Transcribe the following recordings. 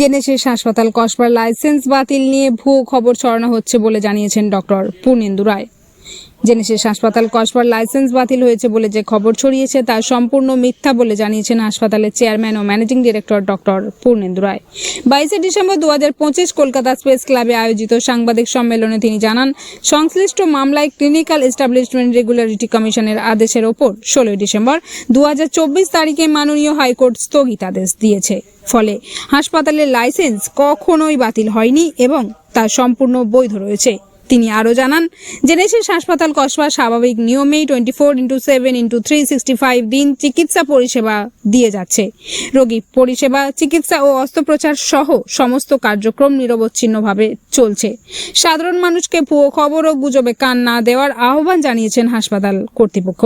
Genesis হাসপাতাল কসবার licence বাতিল নিয়ে ভুয়ো খবর ছড়ানো হচ্ছে বলে জানিয়েছেন ডক্টর পূর্ণেন্দু রায়। জেনেসিস হাসপাতাল কসবার লাইসেন্স বাতিল হয়েছে বলে যে খবর ছড়িয়েছে তা সম্পূর্ণ মিথ্যা বলে জানিয়েছেন হাসপাতালের চেয়ারম্যান ও ম্যানেজিং ডিরেক্টর ডক্টর পূর্ণেন্দু রায়। 22 ডিসেম্বর 2025 কলকাতা প্রেস ক্লাবে আয়োজিত সাংবাদিক সম্মেলনে তিনি জানান, সংশ্লিষ্ট মামলায় ক্লিনিক্যাল এস্টাবলিশমেন্ট রেগুলারিটি কমিশনের আদেশের ওপর 16 ডিসেম্বর 2024 তারিখে মাননীয় হাইকোর্ট স্থগিতাদেশ দিয়েছে। ফলে হাসপাতালের লাইসেন্স কখনোই বাতিল হয়নি এবং তা সম্পূর্ণ বৈধ রয়েছে। তিনি আরও জানান, জেনেসিস হাসপাতাল কসবা স্বাভাবিক নিয়মেই 24/7/365 দিন চিকিৎসা পরিষেবা দিয়ে যাচ্ছে। রোগী পরিষেবা, চিকিৎসা ও অস্ত্রোপচার সহ সমস্ত কার্যক্রম নিরবচ্ছিন্নভাবে চলছে। সাধারণ মানুষকে ভুয়ো খবর ও গুজবে কান না দেওয়ার আহ্বান জানিয়েছেন হাসপাতাল কর্তৃপক্ষ।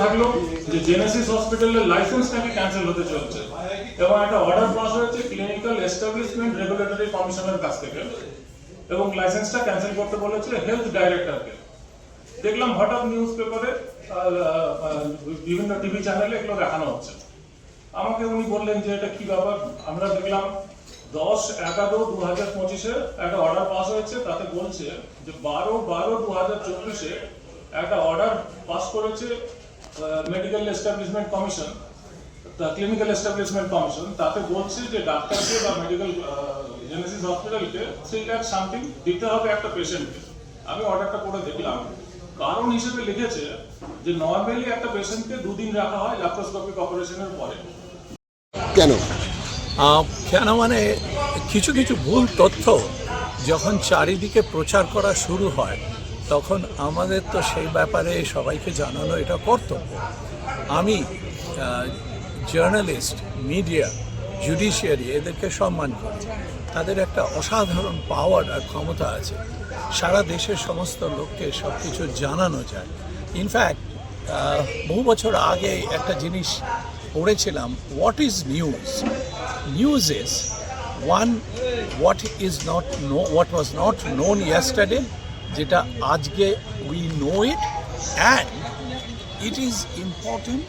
থাকলো যে জেনেসিস হসপিটালের লাইসেন্স নাকি ক্যান্সেল হতে চলছে এবং একটা অর্ডার পাস হয়েছে ক্লিনিক্যাল এস্টাবলিশমেন্ট রেগুলেটরি কমিশনের কাছ থেকে এবং লাইসেন্সটা ক্যান্সেল করতে বলেছিল হেলথ ডাইরেক্টরকে। দেখলাম হঠাৎ নিউজ পেপারে বিভিন্ন টিভি চ্যানেলে এগুলো দেখানো হচ্ছে। আমাকে উনি বললেন যে এটা কি ব্যাপার। আমরা দেখলাম 10/11/2025 একটা অর্ডার পাস হয়েছে, তাতে বলছে যে 12/12/2024 একটা অর্ডার পাস করেছে medical establishment commission, clinical establishment commission. তাতে বলছে যে ডাক্তারকে বা মেডিকেল জেনেসিস হসপিটালকে 3 লাখ সামথিং দিতে হবে একটা পেশেন্টকে। আমি অর্ডারটা করে দেখলাম, কারণ হিসেবে লিখেছে যে নর্মালি একটা পেশেন্টকে 2 দিন রাখা হয় ল্যাপ্রোস্কোপিক অপারেশনের পরে। কেন মানে কিছু কিছু ভুল তথ্য যখন চারিদিকে প্রচার করা শুরু হয় তখন আমাদের তো সেই ব্যাপারে সবাইকে জানানো এটা কর্তব্য। আমি জার্নালিস্ট, মিডিয়া, জুডিশিয়ারি এদেরকে সম্মান করি। তাদের একটা অসাধারণ পাওয়ার আর ক্ষমতা আছে। সারা দেশের সমস্ত লোককে সব কিছু জানানো যায়। ইনফ্যাক্ট বহু বছর আগে একটা জিনিস পড়েছিলাম, what is news? News is what was not known yesterday, যেটা আজকে we know it, and it is important,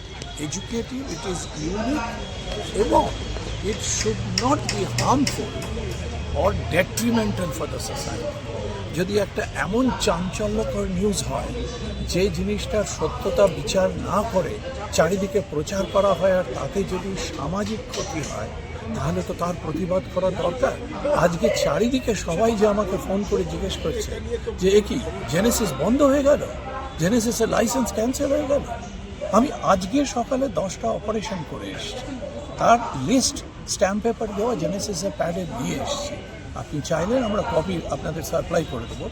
educative, it is unique, এবং it should not be harmful or detrimental for the society. যদি একটা এমন চাঞ্চল্যকর news হয় যে জিনিসটার সত্যতা বিচার না করে চারিদিকে প্রচার করা হয় আর তাতে যদি সামাজিক ক্ষতি হয় তাহলে তো তার প্রতিবাদ করা দরকার। আজকে চারিদিকে সবাই যে আমাকে ফোন করে জিজ্ঞেস করছে যে এ কি জেনেসিস বন্ধ হয়ে গেল, জেনেসিসের লাইসেন্স ক্যান্সেল হয়ে গেল। আমি আজকে সকালে 10টা অপারেশন করে এসেছি, তার লিস্ট স্ট্যাম্প পেপার দেওয়া জেনেসিসের প্যাডে দিয়ে এসেছি। আপনি চাইলে আমরা কপি আপনাদের সাপ্লাই করে দেবো।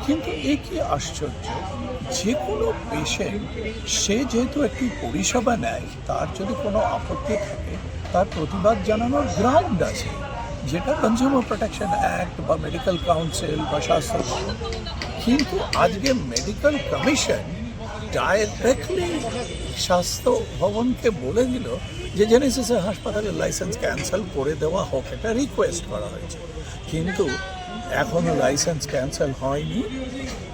কিন্তু এ কি আশ্চর্য, যে কোনো পেশেন্ট সে যেহেতু একটি পরিষেবা নেয়, তার যদি কোনো আপত্তি থাকে তার প্রতিবাদ জানানোর গ্রাউন্ড আছে, যেটা কনজিউমার প্রোটেকশন অ্যাক্ট বা মেডিকেল কাউন্সিল বা স্বাস্থ্য। কিন্তু আজকে মেডিকেল কমিশন ডাইরেক্টলি স্বাস্থ্য ভবনকে বলে দিল যে জেনেসিসের হাসপাতালের লাইসেন্স ক্যান্সেল করে দেওয়া হোক, এটা রিকোয়েস্ট করা হয়েছে। কিন্তু এখনও লাইসেন্স ক্যান্সেল হয়নি।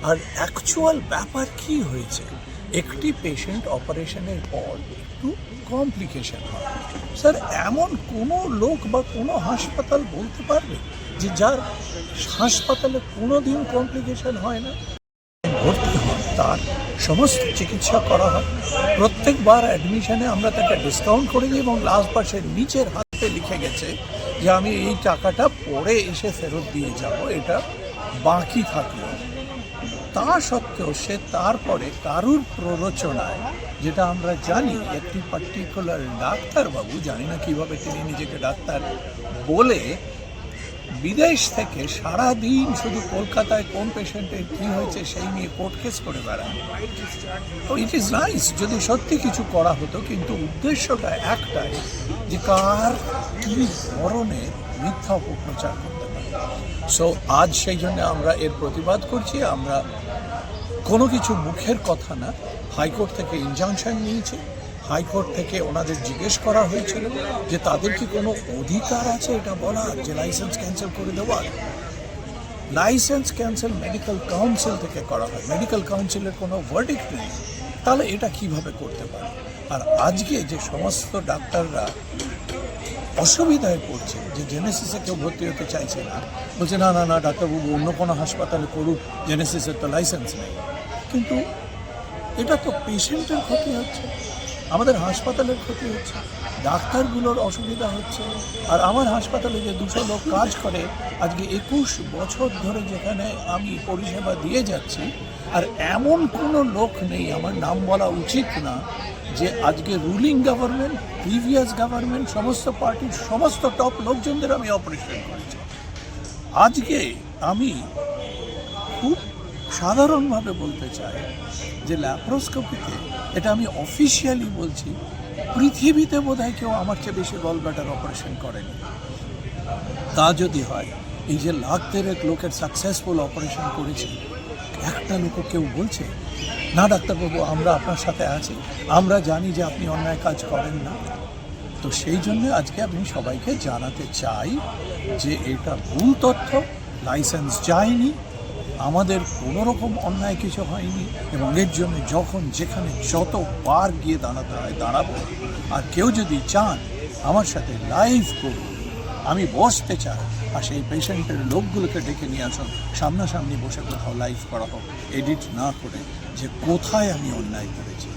আর অ্যাকচুয়াল ব্যাপার কি হয়েছে, একটি পেশেন্ট অপারেশনের পর একটু কমপ্লিকেশন হয়। স্যার, এমন কোনো লোক বা কোনো হাসপাতাল বলতে পারবে যে যার হাসপাতালে কোনো দিন কমপ্লিকেশন হয় না? ভর্তি হন, তার সমস্ত চিকিৎসা করা হয়। প্রত্যেকবার অ্যাডমিশনে আমরা তাকে ডিসকাউন্ট করে দিই এবং লাস্ট বার সে নিচের হাতে লিখে গেছে যে আমি এই টাকাটা পরে এসে ফেরত দিয়ে যাব, এটা বাকি থাকলো। তা সত্ত্বেও সে তারপরে কারুর প্ররোচনায়, যেটা আমরা জানি একটি পার্টিকুলার ডাক্তারবাবু, জানি না কীভাবে তিনি নিজেকে ডাক্তার বলে, বিদেশ থেকে সারাদিন শুধু কলকাতায় কোন পেশেন্টের কী হয়েছে সেই নিয়ে কোর্ট কেস করে বেড়ান। তো ইট ইজ নাইস যদি সত্যি কিছু করা হতো, কিন্তু উদ্দেশ্যটা একটাই যে কার কী ধরনের মিথ্যা অপপ্রচার করতে পারে। সো আজ সেই জন্য আমরা এর প্রতিবাদ করছি। আমরা কোনো কিছু মুখের কথা না, হাইকোর্ট থেকে ইনজাংশন নিয়েছি। হাইকোর্ট থেকে ওনাদের জিজ্ঞেস করা হয়েছিল যে তাদের কি কোনো অধিকার আছে এটা বলার যে লাইসেন্স ক্যান্সেল করে দেওয়ার। লাইসেন্স ক্যান্সেল মেডিকেল কাউন্সিল থেকে করা হয়, মেডিকেল কাউন্সিলের কোনো ভার্ডিক্ট নেই, তাহলে এটা কিভাবে করতে পারে? আর আজকে যে সমস্ত ডাক্তাররা অসুবিধায় পড়ছে, যে জেনেসিসে কেউ ভর্তি হতে চাইছে না, বলছে না না না ডাক্তারবাবু অন্য কোনো হাসপাতালে করুক, জেনেসিসের তো লাইসেন্স নেই। কিন্তু এটা তো পেশেন্টের ক্ষতি হচ্ছে, আমাদের হাসপাতালের ক্ষতি হচ্ছে, ডাক্তারগুলোর অসুবিধা হচ্ছে। আর আমার হাসপাতালে যে 200 লোক কাজ করে, আজকে 21 বছর ধরে যেখানে আমি পরিষেবা দিয়ে যাচ্ছি, আর এমন কোনো লোক নেই, আমার নাম বলা উচিত না, যে আজকে রুলিং গভর্নমেন্ট, প্রিভিয়াস গভর্নমেন্ট, সমস্ত পার্টির সমস্ত টপ লোকজনদের আমি অপারেশন করেছি। আজকে আমি খুব সাধারণভাবে বলতে চাই যে ল্যাপ্রোস্কোপিতে, এটা আমি অফিসিয়ালি বলছি, পৃথিবীতে বোধহয় কেউ আমার চেয়ে বেশি গল ব্লাডার অপারেশন করেনি। তা যদি হয়, এই যে লাখ দেড়েক লোকের সাকসেসফুল অপারেশন করেছি, একটা লোকও কেউ বলছে না ডাক্তারবাবু আমরা আপনার সাথে আছি, আমরা জানি যে আপনি অন্যায় কাজ করেন না। তো সেই জন্য আজকে আমি সবাইকে জানাতে চাই যে এটা ভুল তথ্য, লাইসেন্স যায়নি, আমাদের কোনো রকম অন্যায় কিছু হয়নি, এবং এর জন্য যখন যেখানে যতবার গিয়ে দাঁড়াতে হয় দাঁড়াবো। আর কেউ যদি চান আমার সাথে লাইভ করুন, আমি বসতে চাই, আর সেই পেশেন্টের লোকগুলোকে ডেকে নিয়ে আসুন, সামনাসামনি বসে কোথাও লাইভ করা হোক, এডিট না করে, যে কোথায় আমি অন্যায় করেছি।